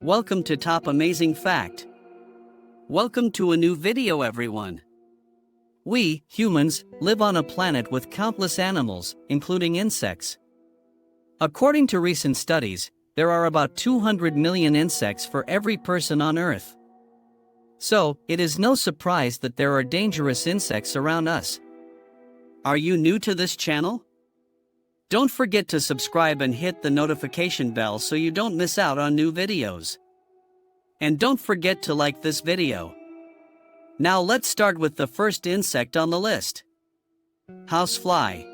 Welcome to Top Amazing Fact. Welcome to a new video, everyone. We, humans, live on a planet with countless animals, including insects. According to recent studies, there are about 200 million insects for every person on Earth. So, it is no surprise that there are dangerous insects around us. Are you new to this channel? Don't forget to subscribe and hit the notification bell so you don't miss out on new videos. And don't forget to like this video. Now let's start with the first insect on the list. Housefly.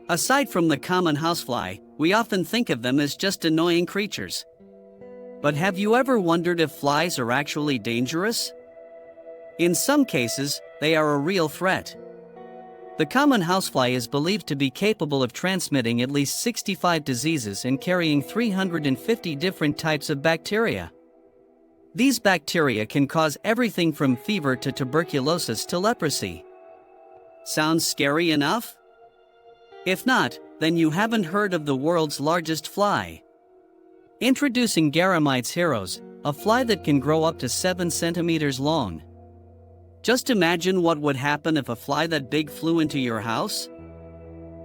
Aside from the common housefly, we often think of them as just annoying creatures. But have you ever wondered if flies are actually dangerous? In some cases, they are a real threat. The common housefly is believed to be capable of transmitting at least 65 diseases and carrying 350 different types of bacteria. These bacteria can cause everything from fever to tuberculosis to leprosy. Sounds scary enough? If not, then you haven't heard of the world's largest fly. Introducing Garamide's Heroes, a fly that can grow up to 7 centimeters long. Just imagine what would happen if a fly that big flew into your house.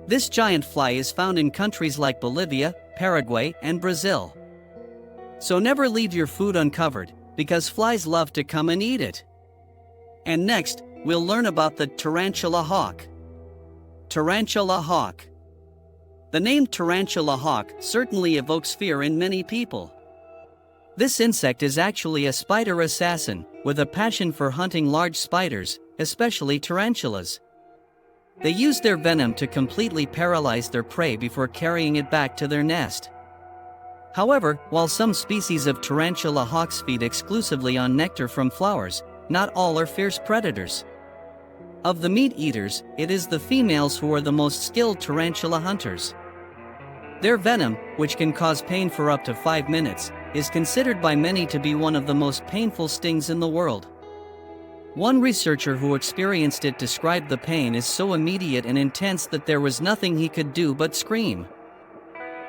This giant fly is found in countries like Bolivia, Paraguay, and Brazil. So never leave your food uncovered, because flies love to come and eat it. And next, we'll learn about the tarantula hawk. Tarantula hawk. The name tarantula hawk certainly evokes fear in many people. This insect is actually a spider assassin, with a passion for hunting large spiders, especially tarantulas. They use their venom to completely paralyze their prey before carrying it back to their nest. However, while some species of tarantula hawks feed exclusively on nectar from flowers, not all are fierce predators. Of the meat eaters, it is the females who are the most skilled tarantula hunters. Their venom, which can cause pain for up to 5 minutes, is considered by many to be one of the most painful stings in the world. One researcher who experienced it described the pain as so immediate and intense that there was nothing he could do but scream.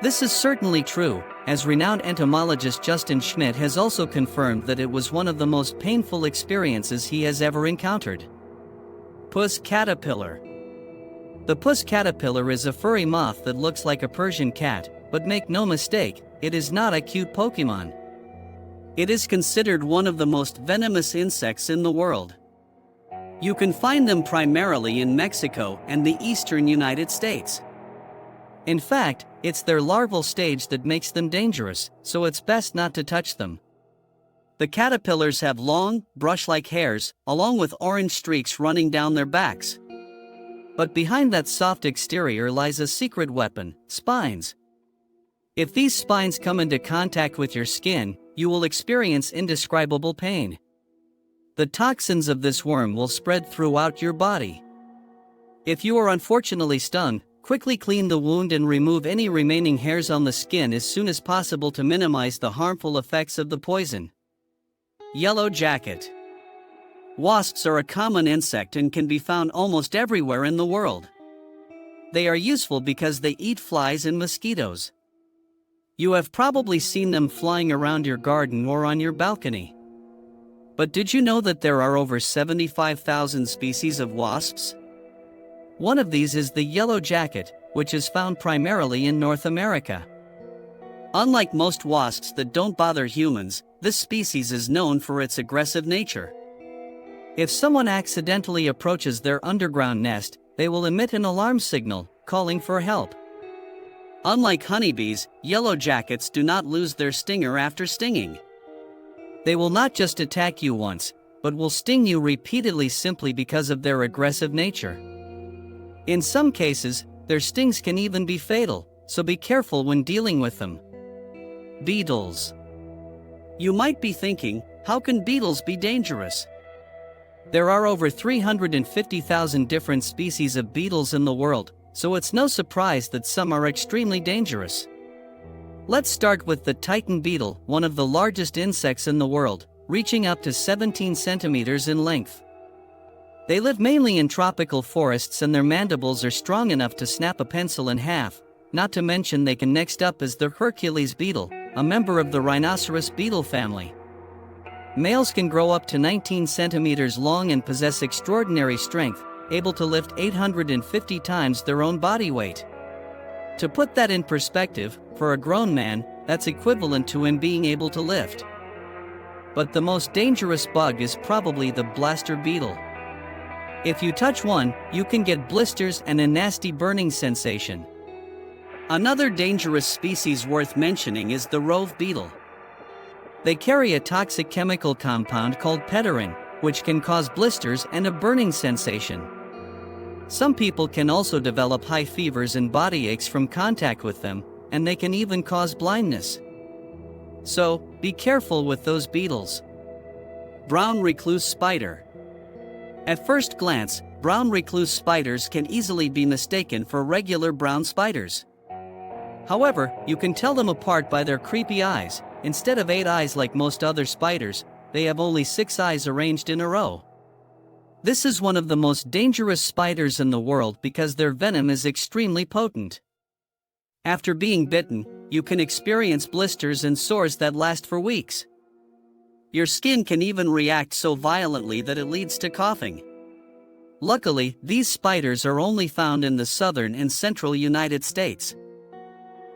This is certainly true, as renowned entomologist Justin Schmidt has also confirmed that it was one of the most painful experiences he has ever encountered. Puss caterpillar. The puss caterpillar is a furry moth that looks like a Persian cat, but make no mistake, it is not a cute Pokemon. It is considered one of the most venomous insects in the world. You can find them primarily in Mexico and the eastern United States. In fact, it's their larval stage that makes them dangerous, so it's best not to touch them. The caterpillars have long, brush-like hairs, along with orange streaks running down their backs. But behind that soft exterior lies a secret weapon: spines. If these spines come into contact with your skin, you will experience indescribable pain. The toxins of this worm will spread throughout your body. If you are unfortunately stung, quickly clean the wound and remove any remaining hairs on the skin as soon as possible to minimize the harmful effects of the poison. Yellow jacket. Wasps are a common insect and can be found almost everywhere in the world. They are useful because they eat flies and mosquitoes. You have probably seen them flying around your garden or on your balcony. But did you know that there are over 75,000 species of wasps? One of these is the yellow jacket, which is found primarily in North America. Unlike most wasps that don't bother humans, this species is known for its aggressive nature. If someone accidentally approaches their underground nest, they will emit an alarm signal, calling for help. Unlike honeybees, yellow jackets do not lose their stinger after stinging. They will not just attack you once, but will sting you repeatedly simply because of their aggressive nature. In some cases, their stings can even be fatal, so be careful when dealing with them. Beetles. You might be thinking, how can beetles be dangerous? There are over 350,000 different species of beetles in the world, so it's no surprise that some are extremely dangerous. Let's start with the Titan beetle, one of the largest insects in the world, reaching up to 17 centimeters in length. They live mainly in tropical forests and their mandibles are strong enough to snap a pencil in half, not to mention they can next up is the Hercules beetle, a member of the rhinoceros beetle family. Males can grow up to 19 centimeters long and possess extraordinary strength, able to lift 850 times their own body weight. To put that in perspective, for a grown man, that's equivalent to him being able to lift. But the most dangerous bug is probably the blaster beetle. If you touch one, you can get blisters and a nasty burning sensation. Another dangerous species worth mentioning is the rove beetle. They carry a toxic chemical compound called pterin, which can cause blisters and a burning sensation. Some people can also develop high fevers and body aches from contact with them, and they can even cause blindness. So, be careful with those beetles. Brown recluse spider. At first glance, brown recluse spiders can easily be mistaken for regular brown spiders. However, you can tell them apart by their creepy eyes. Instead of 8 eyes like most other spiders, they have only 6 eyes arranged in a row. This is one of the most dangerous spiders in the world because their venom is extremely potent. After being bitten, you can experience blisters and sores that last for weeks. Your skin can even react so violently that it leads to coughing. Luckily, these spiders are only found in the southern and central United States.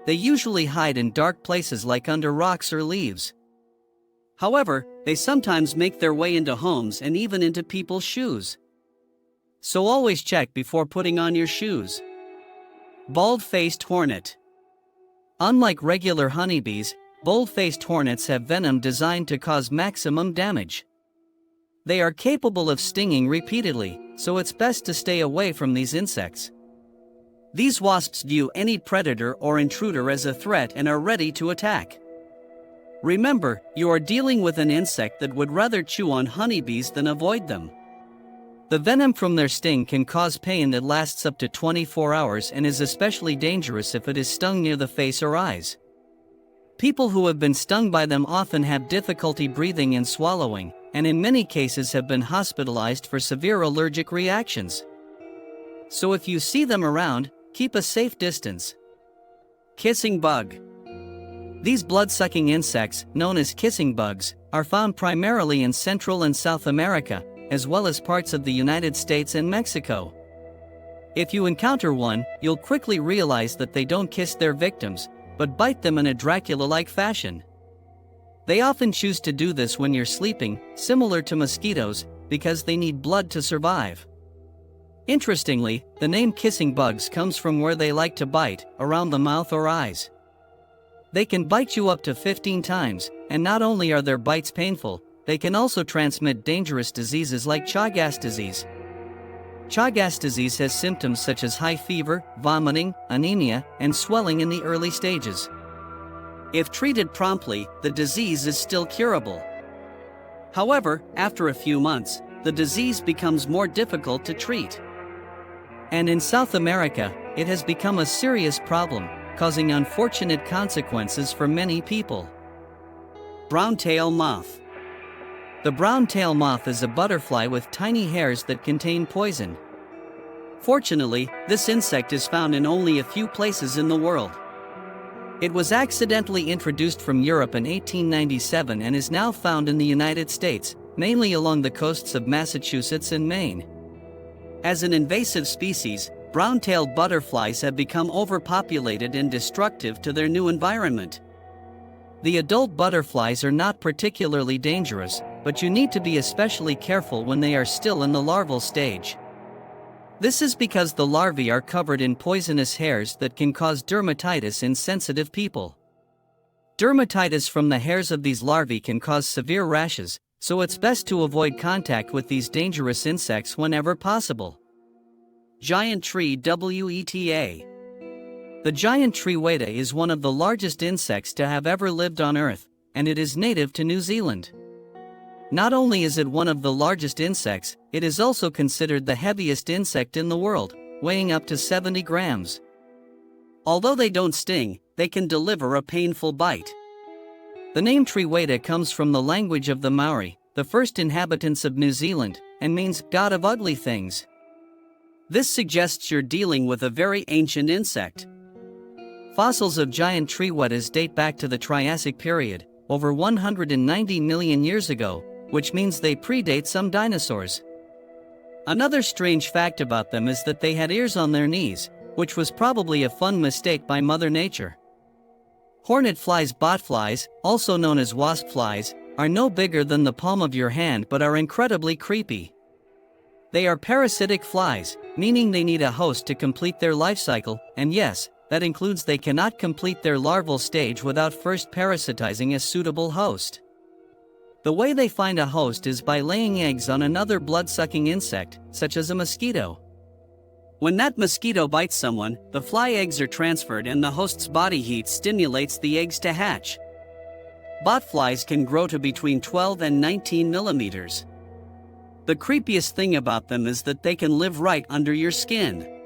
They usually hide in dark places like under rocks or leaves. However, they sometimes make their way into homes and even into people's shoes. So always check before putting on your shoes. Bald-faced hornet. Unlike regular honeybees, bald-faced hornets have venom designed to cause maximum damage. They are capable of stinging repeatedly, so it's best to stay away from these insects. These wasps view any predator or intruder as a threat and are ready to attack. Remember, you are dealing with an insect that would rather chew on honeybees than avoid them. The venom from their sting can cause pain that lasts up to 24 hours and is especially dangerous if it is stung near the face or eyes. People who have been stung by them often have difficulty breathing and swallowing, and in many cases have been hospitalized for severe allergic reactions. So if you see them around, keep a safe distance. Kissing bug. These blood-sucking insects, known as kissing bugs, are found primarily in Central and South America, as well as parts of the United States and Mexico. If you encounter one, you'll quickly realize that they don't kiss their victims, but bite them in a Dracula-like fashion. They often choose to do this when you're sleeping, similar to mosquitoes, because they need blood to survive. Interestingly, the name kissing bugs comes from where they like to bite, around the mouth or eyes. They can bite you up to 15 times, and not only are their bites painful, they can also transmit dangerous diseases like Chagas disease. Chagas disease has symptoms such as high fever, vomiting, anemia, and swelling in the early stages. If treated promptly, the disease is still curable. However, after a few months, the disease becomes more difficult to treat. And in South America, it has become a serious problem, causing unfortunate consequences for many people. Browntail moth. The browntail moth is a butterfly with tiny hairs that contain poison. Fortunately, this insect is found in only a few places in the world. It was accidentally introduced from Europe in 1897 and is now found in the United States, mainly along the coasts of Massachusetts and Maine. As an invasive species, brown-tailed butterflies have become overpopulated and destructive to their new environment. The adult butterflies are not particularly dangerous, but you need to be especially careful when they are still in the larval stage. This is because the larvae are covered in poisonous hairs that can cause dermatitis in sensitive people. Dermatitis from the hairs of these larvae can cause severe rashes, so it's best to avoid contact with these dangerous insects whenever possible. Giant tree weta. The giant tree weta is one of the largest insects to have ever lived on Earth, and it is native to New Zealand. Not only is it one of the largest insects, it is also considered the heaviest insect in the world, weighing up to 70 grams. Although they don't sting, they can deliver a painful bite. The name tree weta comes from the language of the Maori, the first inhabitants of New Zealand, and means god of ugly things. This suggests you're dealing with a very ancient insect. Fossils of giant tree wetas date back to the Triassic period, over 190 million years ago, which means they predate some dinosaurs. Another strange fact about them is that they had ears on their knees, which was probably a fun mistake by Mother Nature. Hornet flies, botflies, also known as wasp flies, are no bigger than the palm of your hand but are incredibly creepy. They are parasitic flies, meaning they need a host to complete their life cycle, and yes, that includes they cannot complete their larval stage without first parasitizing a suitable host. The way they find a host is by laying eggs on another blood-sucking insect, such as a mosquito. When that mosquito bites someone, the fly eggs are transferred and the host's body heat stimulates the eggs to hatch. Botflies can grow to between 12 and 19 millimeters. The creepiest thing about them is that they can live right under your skin.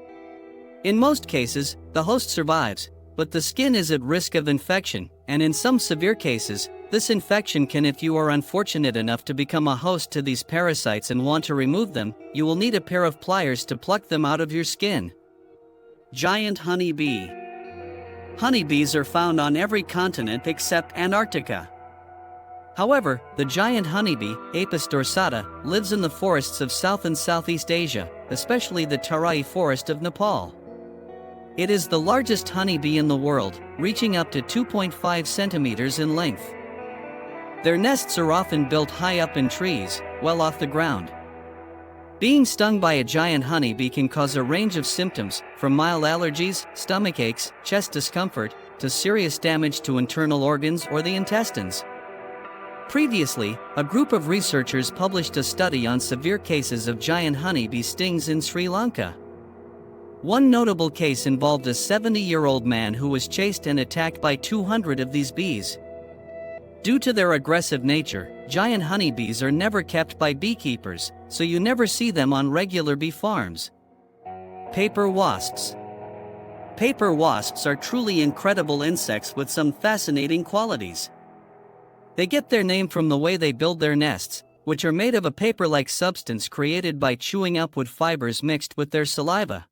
In most cases, the host survives, but the skin is at risk of infection, and in some severe cases, this infection can, if you are unfortunate enough to become a host to these parasites and want to remove them, you will need a pair of pliers to pluck them out of your skin. Giant honeybee. Honeybees are found on every continent except Antarctica. However, the giant honeybee, Apis dorsata, lives in the forests of South and Southeast Asia, especially the Tarai forest of Nepal. It is the largest honeybee in the world, reaching up to 2.5 centimeters in length. Their nests are often built high up in trees, well off the ground. Being stung by a giant honeybee can cause a range of symptoms, from mild allergies, stomach aches, chest discomfort, to serious damage to internal organs or the intestines. Previously, a group of researchers published a study on severe cases of giant honeybee stings in Sri Lanka. One notable case involved a 70-year-old man who was chased and attacked by 200 of these bees. Due to their aggressive nature, giant honeybees are never kept by beekeepers, so you never see them on regular bee farms. Paper wasps. Paper wasps are truly incredible insects with some fascinating qualities. They get their name from the way they build their nests, which are made of a paper-like substance created by chewing up wood fibers mixed with their saliva.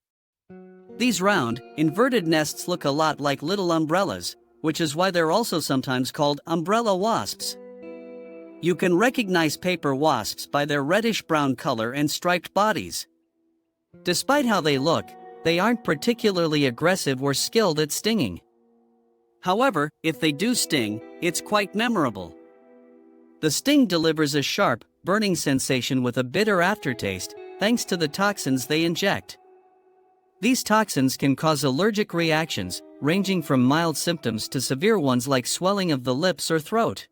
These round, inverted nests look a lot like little umbrellas, which is why they're also sometimes called umbrella wasps. You can recognize paper wasps by their reddish-brown color and striped bodies. Despite how they look, they aren't particularly aggressive or skilled at stinging. However, if they do sting, it's quite memorable. The sting delivers a sharp, burning sensation with a bitter aftertaste, thanks to the toxins they inject. These toxins can cause allergic reactions, ranging from mild symptoms to severe ones like swelling of the lips or throat.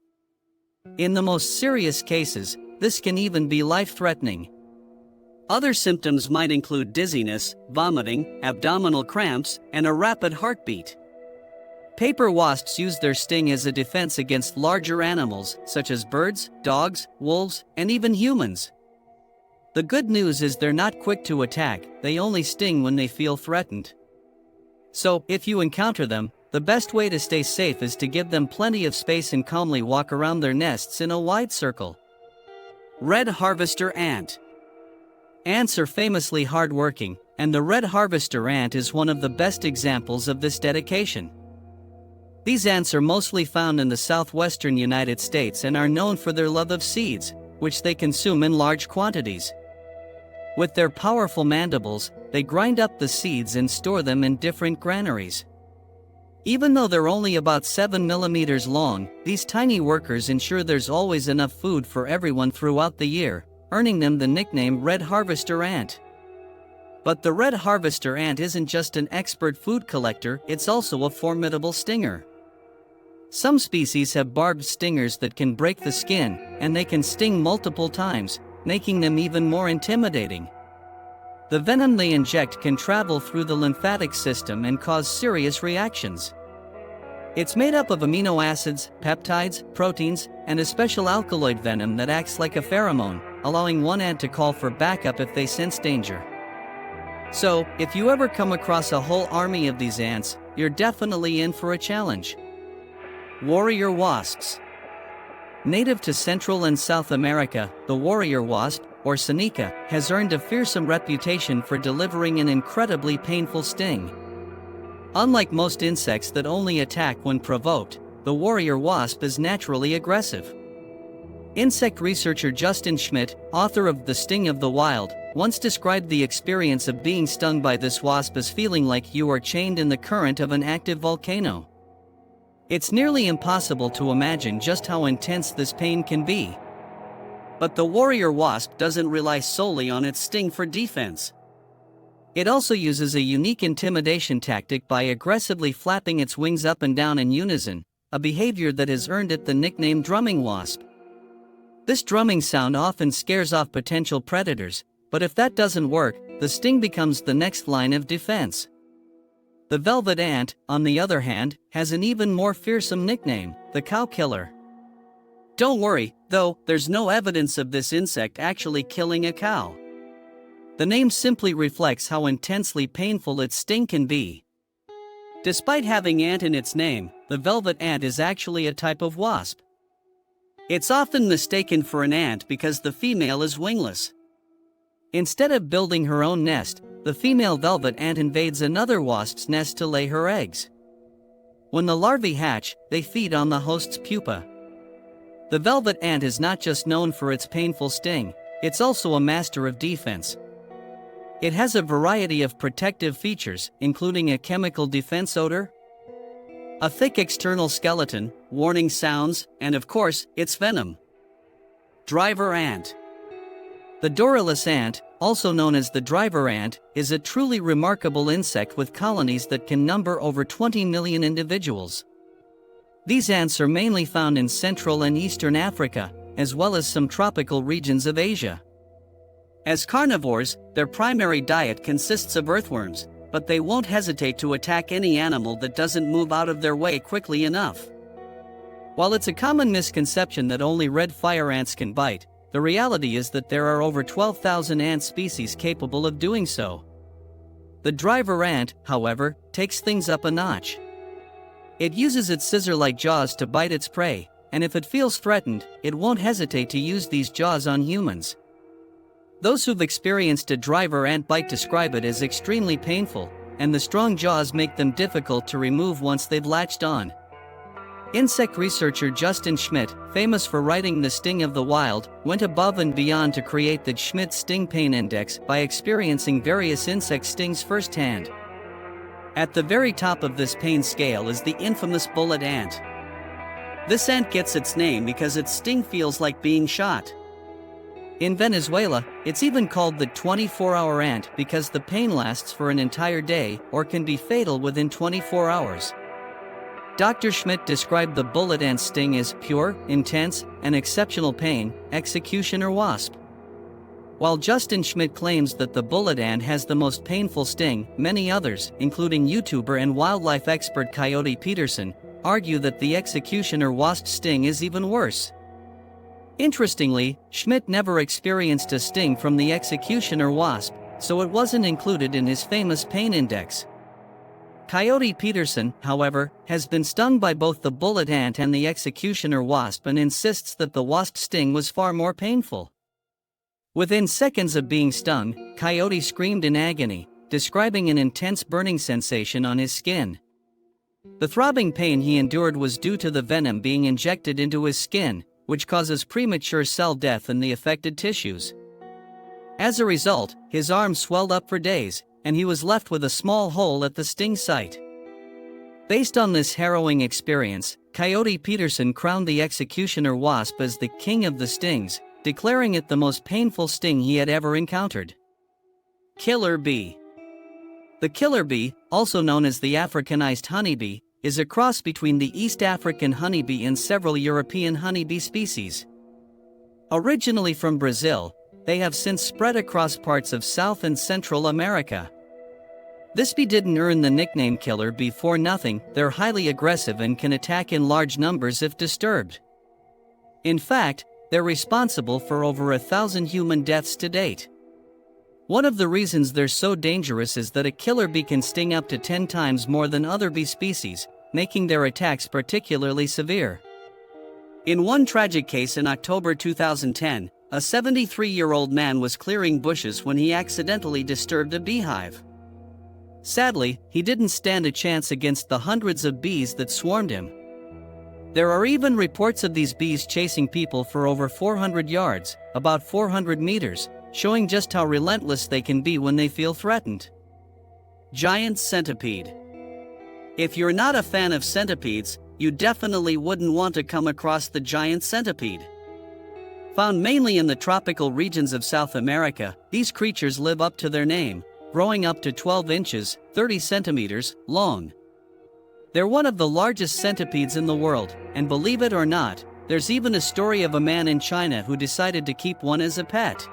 In the most serious cases, this can even be life-threatening. Other symptoms might include dizziness, vomiting, abdominal cramps, and a rapid heartbeat. Paper wasps use their sting as a defense against larger animals, such as birds, dogs, wolves, and even humans. The good news is they're not quick to attack, they only sting when they feel threatened. So, if you encounter them, the best way to stay safe is to give them plenty of space and calmly walk around their nests in a wide circle. Red harvester ant. Ants are famously hardworking, and the red harvester ant is one of the best examples of this dedication. These ants are mostly found in the southwestern United States and are known for their love of seeds, which they consume in large quantities. With their powerful mandibles, they grind up the seeds and store them in different granaries. Even though they're only about 7 millimeters long, these tiny workers ensure there's always enough food for everyone throughout the year, earning them the nickname red harvester ant. But the red harvester ant isn't just an expert food collector, it's also a formidable stinger. Some species have barbed stingers that can break the skin, and they can sting multiple times, making them even more intimidating. The venom they inject can travel through the lymphatic system and cause serious reactions. It's made up of amino acids, peptides, proteins, and a special alkaloid venom that acts like a pheromone, allowing one ant to call for backup if they sense danger. So, if you ever come across a whole army of these ants, you're definitely in for a challenge. Warrior wasps. Native to Central and South America, the warrior wasp, or Seneca, has earned a fearsome reputation for delivering an incredibly painful sting. Unlike most insects that only attack when provoked, the warrior wasp is naturally aggressive. Insect researcher Justin Schmidt, author of The Sting of the Wild, once described the experience of being stung by this wasp as feeling like you are chained in the current of an active volcano. It's nearly impossible to imagine just how intense this pain can be. But the warrior wasp doesn't rely solely on its sting for defense. It also uses a unique intimidation tactic by aggressively flapping its wings up and down in unison, a behavior that has earned it the nickname drumming wasp. This drumming sound often scares off potential predators, but if that doesn't work, the sting becomes the next line of defense. The velvet ant, on the other hand, has an even more fearsome nickname, the cow killer. Don't worry, though, there's no evidence of this insect actually killing a cow. The name simply reflects how intensely painful its sting can be. Despite having ant in its name, the velvet ant is actually a type of wasp. It's often mistaken for an ant because the female is wingless. Instead of building her own nest, the female velvet ant invades another wasp's nest to lay her eggs. When the larvae hatch, they feed on the host's pupa. The velvet ant is not just known for its painful sting, it's also a master of defense. It has a variety of protective features, including a chemical defense odor, a thick external skeleton, warning sounds, and of course, its venom. Driver ant. The Doralus ant, also known as the driver ant, is a truly remarkable insect with colonies that can number over 20 million individuals. These ants are mainly found in Central and Eastern Africa, as well as some tropical regions of Asia. As carnivores, their primary diet consists of earthworms, but they won't hesitate to attack any animal that doesn't move out of their way quickly enough. While it's a common misconception that only red fire ants can bite, the reality is that there are over 12,000 ant species capable of doing so. The driver ant, however, takes things up a notch. It uses its scissor-like jaws to bite its prey, and if it feels threatened, it won't hesitate to use these jaws on humans. Those who've experienced a driver ant bite describe it as extremely painful, and the strong jaws make them difficult to remove once they've latched on. Insect researcher Justin Schmidt, famous for writing The Sting of the Wild, went above and beyond to create the Schmidt Sting Pain Index by experiencing various insect stings firsthand. At the very top of this pain scale is the infamous bullet ant. This ant gets its name because its sting feels like being shot. In Venezuela, it's even called the 24-hour ant because the pain lasts for an entire day or can be fatal within 24 hours. Dr. Schmidt described the bullet ant sting as pure, intense, and exceptional pain, executioner wasp. While Justin Schmidt claims that the bullet ant has the most painful sting, many others, including YouTuber and wildlife expert Coyote Peterson, argue that the executioner wasp sting is even worse. Interestingly, Schmidt never experienced a sting from the executioner wasp, so it wasn't included in his famous pain index. Coyote Peterson, however, has been stung by both the bullet ant and the executioner wasp and insists that the wasp sting was far more painful. Within seconds of being stung, Coyote screamed in agony, describing an intense burning sensation on his skin. The throbbing pain he endured was due to the venom being injected into his skin, which causes premature cell death in the affected tissues. As a result, his arm swelled up for days, and he was left with a small hole at the sting site. Based on this harrowing experience, Coyote Peterson crowned the executioner wasp as the king of the stings, declaring it the most painful sting he had ever encountered. Killer bee. The killer bee, also known as the Africanized honeybee, is a cross between the East African honeybee and several European honeybee species. Originally from Brazil, they have since spread across parts of South and Central America. This bee didn't earn the nickname killer bee for nothing. They're highly aggressive and can attack in large numbers if disturbed. In fact, they're responsible for over 1,000 human deaths to date. One of the reasons they're so dangerous is that a killer bee can sting up to 10 times more than other bee species, making their attacks particularly severe. In one tragic case in October 2010, a 73-year-old man was clearing bushes when he accidentally disturbed a beehive. Sadly, he didn't stand a chance against the hundreds of bees that swarmed him. There are even reports of these bees chasing people for over 400 yards, about 400 meters, showing just how relentless they can be when they feel threatened. Giant centipede. If you're not a fan of centipedes, you definitely wouldn't want to come across the giant centipede. Found mainly in the tropical regions of South America, these creatures live up to their name, growing up to 12 inches, 30 centimeters, long. They're one of the largest centipedes in the world, and believe it or not, there's even a story of a man in China who decided to keep one as a pet.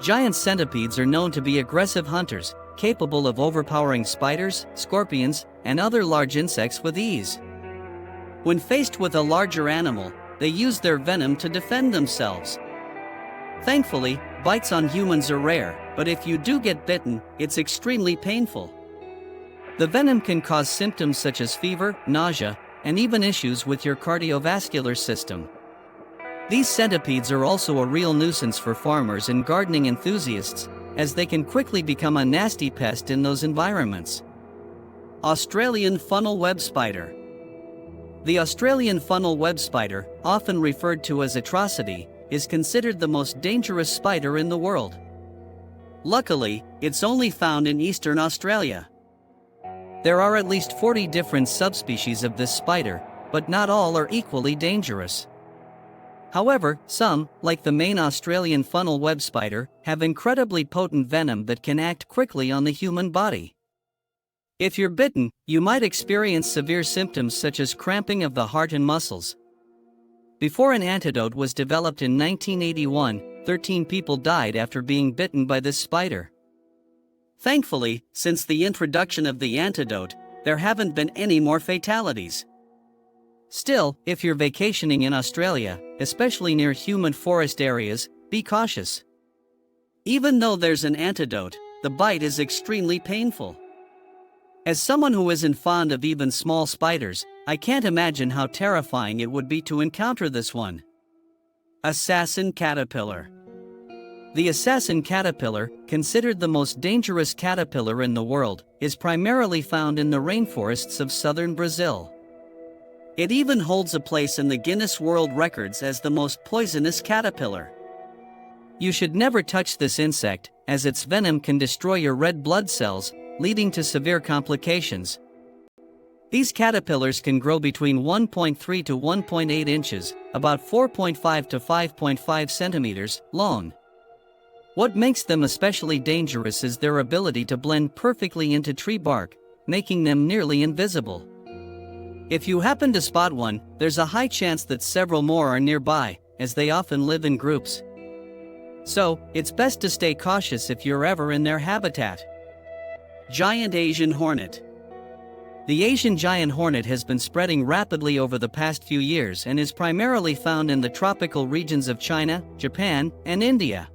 Giant centipedes are known to be aggressive hunters, capable of overpowering spiders, scorpions, and other large insects with ease. When faced with a larger animal, they use their venom to defend themselves. Thankfully, bites on humans are rare, but if you do get bitten, it's extremely painful. The venom can cause symptoms such as fever, nausea, and even issues with your cardiovascular system. These centipedes are also a real nuisance for farmers and gardening enthusiasts, as they can quickly become a nasty pest in those environments. Australian funnel web spider. The Australian funnel web spider, often referred to as atrocity, is considered the most dangerous spider in the world. Luckily, it's only found in eastern Australia. There are at least 40 different subspecies of this spider, but not all are equally dangerous. However, some, like the main Australian funnel web spider, have incredibly potent venom that can act quickly on the human body. If you're bitten, you might experience severe symptoms such as cramping of the heart and muscles. Before an antidote was developed in 1981, 13 people died after being bitten by this spider. Thankfully, since the introduction of the antidote, there haven't been any more fatalities. Still, if you're vacationing in Australia, especially near humid forest areas, be cautious. Even though there's an antidote, the bite is extremely painful. As someone who isn't fond of even small spiders, I can't imagine how terrifying it would be to encounter this one. Assassin caterpillar. The assassin caterpillar, considered the most dangerous caterpillar in the world, is primarily found in the rainforests of southern Brazil. It even holds a place in the Guinness World Records as the most poisonous caterpillar. You should never touch this insect, as its venom can destroy your red blood cells, leading to severe complications. These caterpillars can grow between 1.3 to 1.8 inches, about 4.5 to 5.5 centimeters, long. What makes them especially dangerous is their ability to blend perfectly into tree bark, making them nearly invisible. If you happen to spot one, there's a high chance that several more are nearby, as they often live in groups. So, it's best to stay cautious if you're ever in their habitat. Giant Asian hornet. The Asian giant hornet has been spreading rapidly over the past few years and is primarily found in the tropical regions of China, Japan, and India.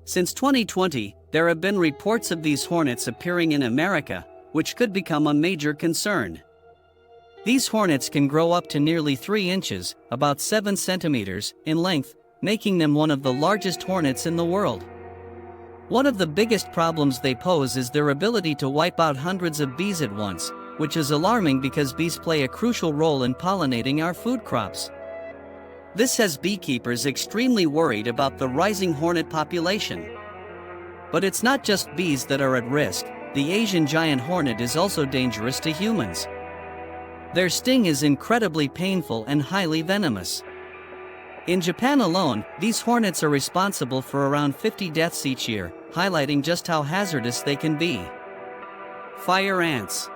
Since 2020, there have been reports of these hornets appearing in America, which could become a major concern. These hornets can grow up to nearly 3 inches, about 7 centimeters, in length, making them one of the largest hornets in the world. One of the biggest problems they pose is their ability to wipe out hundreds of bees at once, which is alarming because bees play a crucial role in pollinating our food crops. This has beekeepers extremely worried about the rising hornet population. But it's not just bees that are at risk, the Asian giant hornet is also dangerous to humans. Their sting is incredibly painful and highly venomous. In Japan alone, these hornets are responsible for around 50 deaths each year, highlighting just how hazardous they can be. Fire ants.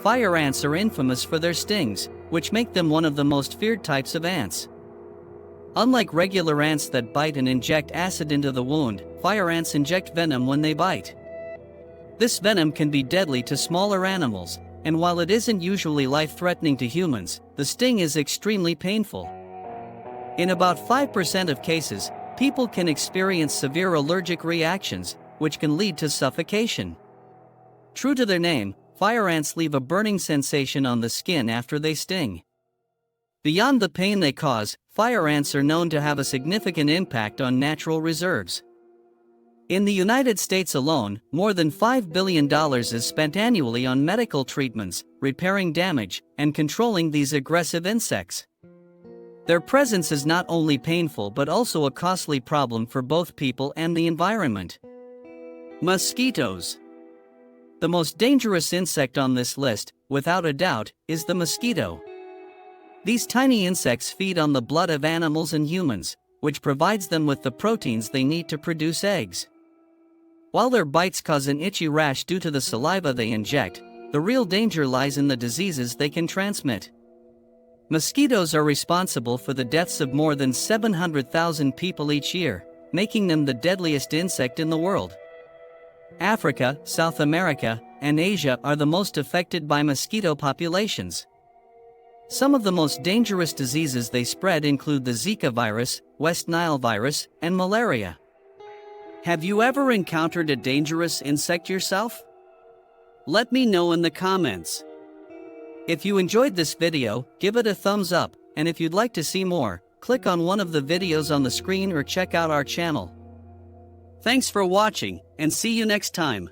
Fire ants are infamous for their stings, which make them one of the most feared types of ants. Unlike regular ants that bite and inject acid into the wound, fire ants inject venom when they bite. This venom can be deadly to smaller animals, and while it isn't usually life-threatening to humans, the sting is extremely painful. In about 5% of cases, people can experience severe allergic reactions, which can lead to suffocation. True to their name, fire ants leave a burning sensation on the skin after they sting. Beyond the pain they cause, fire ants are known to have a significant impact on natural reserves. In the United States alone, more than $5 billion is spent annually on medical treatments, repairing damage, and controlling these aggressive insects. Their presence is not only painful but also a costly problem for both people and the environment. Mosquitoes. The most dangerous insect on this list, without a doubt, is the mosquito. These tiny insects feed on the blood of animals and humans, which provides them with the proteins they need to produce eggs. While their bites cause an itchy rash due to the saliva they inject, the real danger lies in the diseases they can transmit. Mosquitoes are responsible for the deaths of more than 700,000 people each year, making them the deadliest insect in the world. Africa, South America, and Asia are the most affected by mosquito populations. Some of the most dangerous diseases they spread include the Zika virus, West Nile virus, and malaria. Have you ever encountered a dangerous insect yourself? Let me know in the comments. If you enjoyed this video, give it a thumbs up, and if you'd like to see more, click on one of the videos on the screen or check out our channel. Thanks for watching, and see you next time.